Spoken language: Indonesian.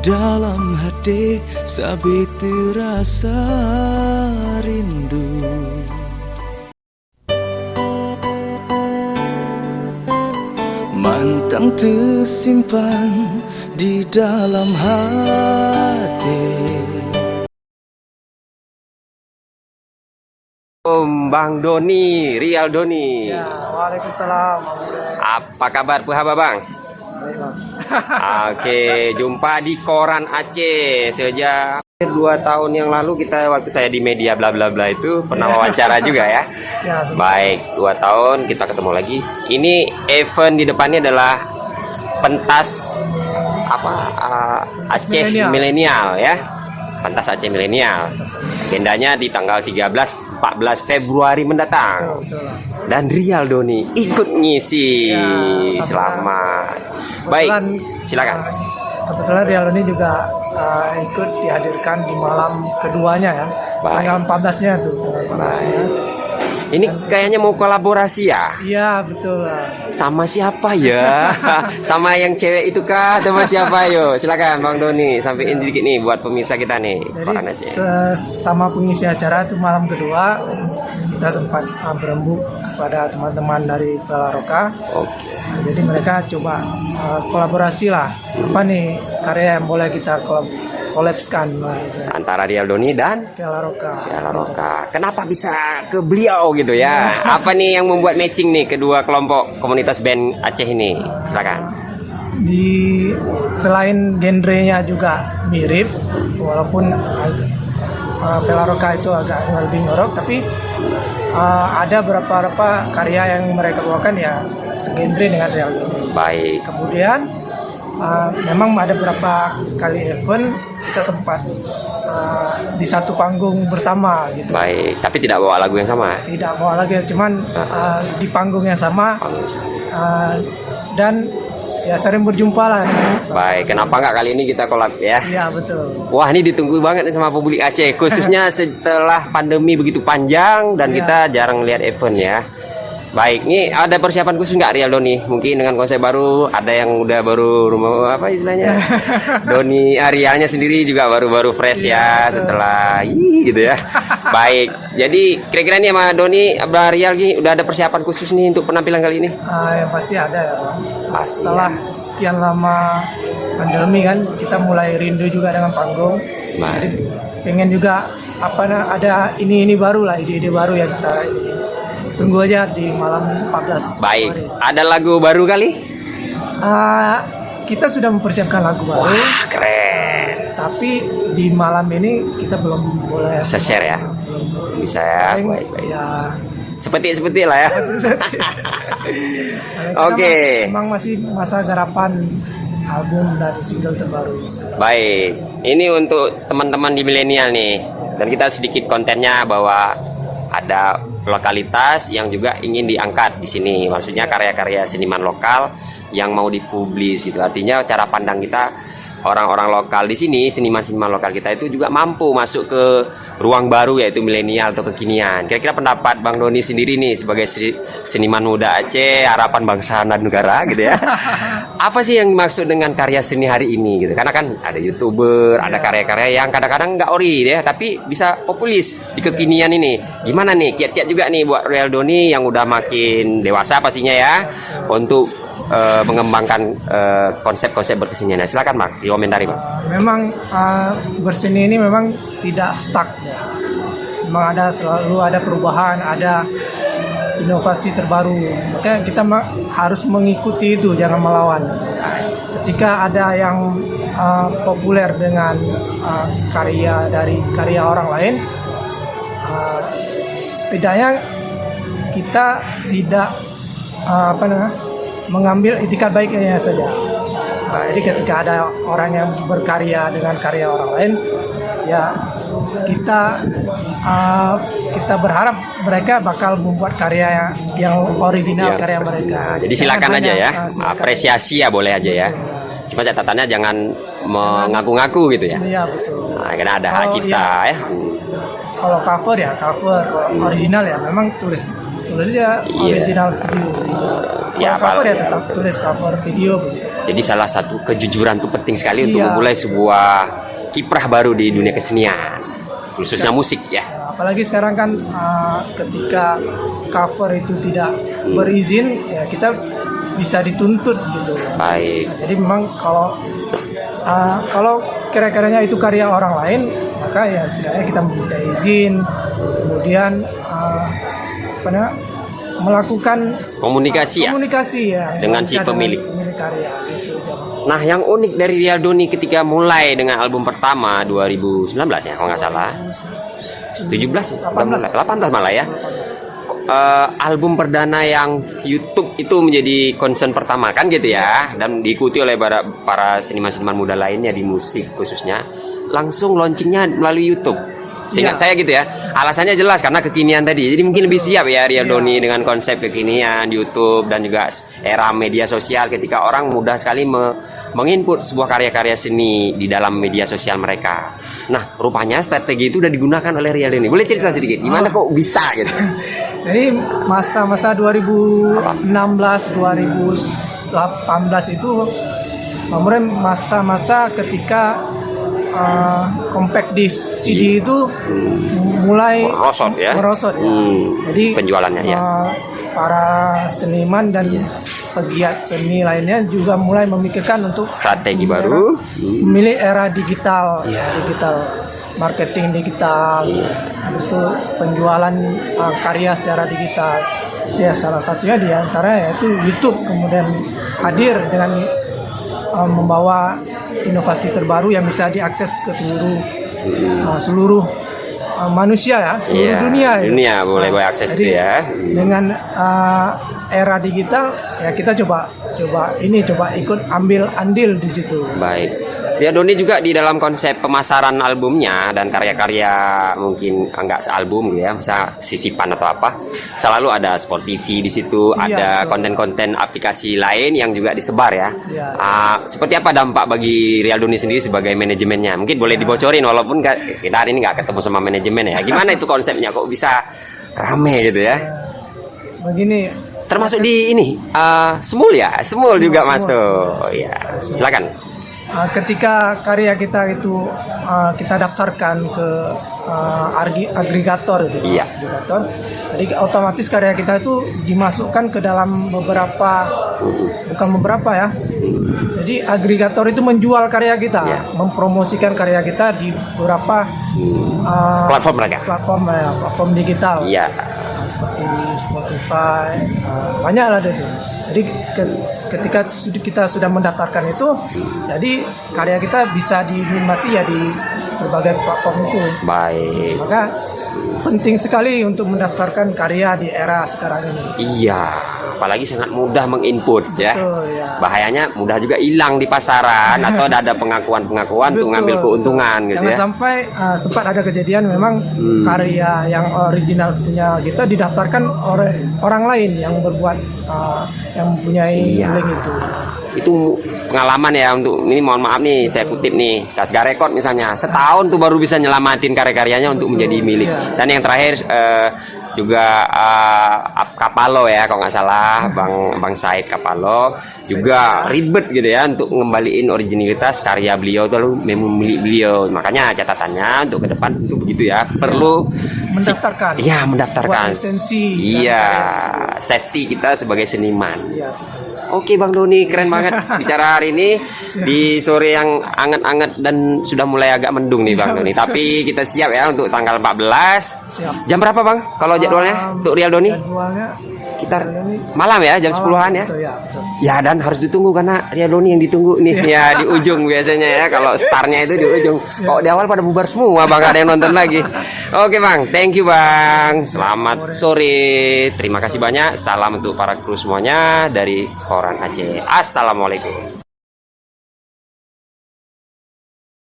dalam hati sabi terasa rindu. Mantang tersimpan di dalam hati. Bang Doni, Rial Doni. Ya, waalaikumsalam. Apa kabar Puhaba Bang? Baik, Bang. Oke, jumpa di Koran Aceh. Sejak 2 tahun yang lalu kita waktu saya di media bla bla bla itu pernah wawancara juga ya. Ya, Baik, 2 tahun kita ketemu lagi. Ini event di depannya adalah pentas Aceh milenial ya. Pentas Aceh milenial. Agendanya di tanggal 13-14 Februari mendatang. betul. Dan Rial Doni ikut ngisi. Ya, Selamat. Baik, silakan. Kebetulan Rial ini juga ikut dihadirkan di malam keduanya ya. Baik. Tanggal 14-nya tuh. Tanggal 14-nya. Ini kayaknya mau kolaborasi ya? Iya, betul. Sama siapa ya? Sama yang cewek itu kah? Atau sama siapa? Yo, silakan Bang Doni sampaikan dikit nih buat pemirsa kita nih. Jadi sama pengisi acara itu malam kedua kita sempat berembuk kepada teman-teman dari Vela Roka. Oke. Jadi mereka coba kolaborasi lah. Apa nih karya yang boleh kita kolabskan Antara Rial Doni dan Vela Roka. Vela Roka. Kenapa bisa ke beliau gitu ya? Apa nih yang membuat matching nih kedua kelompok komunitas band Aceh ini? Silakan. Selain genrenya juga mirip, walaupun Vela Roka itu agak lebih ngorok, tapi ada beberapa karya yang mereka bawakan ya segenre dengan Rial Doni. Baik. Kemudian memang ada beberapa kali event kita sempat di satu panggung bersama gitu. Baik, tapi tidak bawa lagu yang sama. Tidak bawa lagi, cuman di panggung yang sama dan ya sering berjumpa lah. Baik, kenapa nggak kali ini kita collab ya? Iya, betul. Wah, ini ditunggu banget sama publik Aceh, khususnya setelah pandemi begitu panjang dan kita jarang lihat event ya. Baik, ini ada persiapan khusus nggak Rial Doni? Mungkin dengan konsep baru, ada yang udah baru rumah apa istilahnya? Doni Rialnya sendiri juga baru-baru fresh ya setelah gitu ya. Baik, jadi kira-kira nih sama Doni, Abah Rial ini udah ada persiapan khusus nih untuk penampilan kali ini? Yang pasti ada ya, Bang. Pasti. Setelah sekian lama pandemi kan, kita mulai rindu juga dengan panggung. Baik. Jadi pengen juga ada ini baru lah, ide-ide baru yang kita tunggu aja di malam 14. Baik, Februari. ada lagu baru kali? Kita sudah mempersiapkan lagu baru. Wah, keren. Tapi di malam ini kita belum boleh Share ya? Bisa ya, baik. Ya. Seperti lah ya. Oke. Memang masih masa garapan album dan single terbaru. Baik, ini untuk teman-teman di milenial nih. Dan kita sedikit kontennya bahwa ada lokalitas yang juga ingin diangkat di sini. Maksudnya karya-karya seniman lokal yang mau dipublis gitu. Artinya cara pandang kita orang-orang lokal di sini, seniman-seniman lokal kita itu juga mampu masuk ke ruang baru yaitu milenial atau kekinian. Kira-kira pendapat Bang Doni sendiri nih sebagai seniman muda Aceh, harapan bangsa dan negara gitu ya. Apa sih yang dimaksud dengan karya seni hari ini gitu? Karena kan ada YouTuber, ada karya-karya yang kadang-kadang nggak ori ya, tapi bisa populis di kekinian ini. Gimana nih kiat-kiat juga nih buat Rial Doni yang udah makin dewasa pastinya ya untuk mengembangkan konsep-konsep berkesenian. Silakan Bang, dikomentari Bang. Memang berseni ini memang tidak stuck ya. Memang selalu ada perubahan, ada inovasi terbaru. Makanya kita harus mengikuti itu, jangan melawan. Ketika ada yang populer dengan karya dari karya orang lain, setidaknya kita tidak mengambil etikat baiknya saja. Jadi ketika ada orang yang berkarya dengan karya orang lain, ya kita berharap mereka bakal membuat karya yang original, karya mereka. Jadi silakan aja ya, apresiasi ya boleh aja ya. Cuma catatannya jangan mengaku-ngaku gitu ya. Iya, betul. Nah, karena ada hak cipta ya. Kalau cover original ya memang tulis aja original video. Ya, cover ya tetap tulis cover video begitu. Jadi salah satu kejujuran itu penting sekali untuk Iya. memulai sebuah kiprah baru di dunia kesenian, khususnya musik ya. Apalagi sekarang kan ketika cover itu tidak berizin, ya kita bisa dituntut gitu. Baik. Jadi memang kalau kira-kiranya itu karya orang lain, maka ya setidaknya kita minta izin, kemudian melakukan Komunikasi ya. Dengan si pemilik. karya gitu. Nah, yang unik dari Rialdoni ketika mulai dengan album pertama 2019 ya, kalau nggak salah. 17, 18 malah ya. Album perdana yang YouTube itu menjadi concern pertama kan gitu ya, dan diikuti oleh para seniman-seniman muda lainnya di musik khususnya, langsung launchingnya melalui YouTube. Seingat saya gitu ya, alasannya jelas karena kekinian tadi, jadi mungkin lebih siap ya Rialdoni dengan konsep kekinian YouTube dan juga era media sosial ketika orang mudah sekali menginput sebuah karya-karya seni di dalam media sosial mereka. Nah, rupanya strategi itu udah digunakan oleh Rialdoni. Boleh cerita sedikit, gimana kok bisa gitu? Jadi masa-masa 2016, 2018 itu kemudian masa-masa ketika compact disc CD itu mulai merosot ya. Jadi penjualannya ya. Para seniman dan pegiat seni lainnya juga mulai memikirkan untuk Strategi baru. memilih era digital, digital marketing digital, habis itu penjualan karya secara digital. Ya salah satunya di antara yaitu YouTube kemudian hadir dengan membawa inovasi terbaru yang bisa diakses ke seluruh manusia ya, seluruh dunia. Dunia boleh akses jadi, itu ya. Dengan era digital ya kita coba ikut ambil andil di situ. Baik. Rialdoni juga di dalam konsep pemasaran albumnya dan karya-karya mungkin enggak sealbum gitu ya, misalnya sisipan atau apa, selalu ada Sport TV di situ, ada konten-konten aplikasi lain yang juga disebar ya. Seperti apa dampak bagi Rialdoni sendiri sebagai manajemennya? Mungkin boleh dibocorin walaupun kita hari ini nggak ketemu sama manajemen ya. Gimana itu konsepnya kok bisa rame gitu ya? Begini. Termasuk di ini Smul ya, Smul juga masuk. Oh ya, silakan. Ketika karya kita itu kita daftarkan ke agregator itu, agregator, jadi otomatis karya kita itu dimasukkan ke dalam bukan beberapa ya. Jadi agregator itu menjual karya kita, mempromosikan karya kita di beberapa platform digital. Seperti Spotify, banyak lah itu. Jadi ketika kita sudah mendaftarkan itu, jadi karya kita bisa dinikmati ya di berbagai platform itu. Baik. Maka penting sekali untuk mendaftarkan karya di era sekarang ini. Iya, apalagi sangat mudah menginput ya. Betul, ya. Bahayanya mudah juga hilang di pasaran atau ada pengakuan-pengakuan untuk ngambil keuntungan gitu ya. Jangan sampai sempat ada kejadian memang karya yang original punya kita didaftarkan oleh orang lain yang berbuat yang mempunyai link itu. Itu pengalaman ya, untuk ini mohon maaf nih saya kutip nih, Kasga Record misalnya setahun tuh baru bisa nyelamatin karya-karyanya untuk menjadi milik. Dan yang terakhir juga Kapalo ya kalau nggak salah, Bang Said Kapalo juga ribet gitu ya untuk ngembaliin originalitas karya beliau itu lalu milik beliau. Makanya catatannya untuk ke depan itu begitu ya, perlu mendaftarkan. Mendaftarkan. Safety kita sebagai seniman. Oke Bang Doni, keren banget bicara hari ini di sore yang anget-anget dan sudah mulai agak mendung nih Bang Doni. Tapi kita siap ya untuk tanggal 14. Jam berapa Bang kalau jadwalnya untuk Rialdoni? Jadwalnya sekitar malam ya, jam 10-an ya. Ya dan harus ditunggu karena Rialdoni yang ditunggu nih ya di ujung biasanya ya, kalau startnya itu di ujung. Kok di awal pada bubar semua Bang, gak ada yang nonton lagi. Oke Bang, thank you Bang. Selamat sore. Terima kasih banyak. Salam untuk para kru semuanya dari Koran Aceh. Assalamualaikum.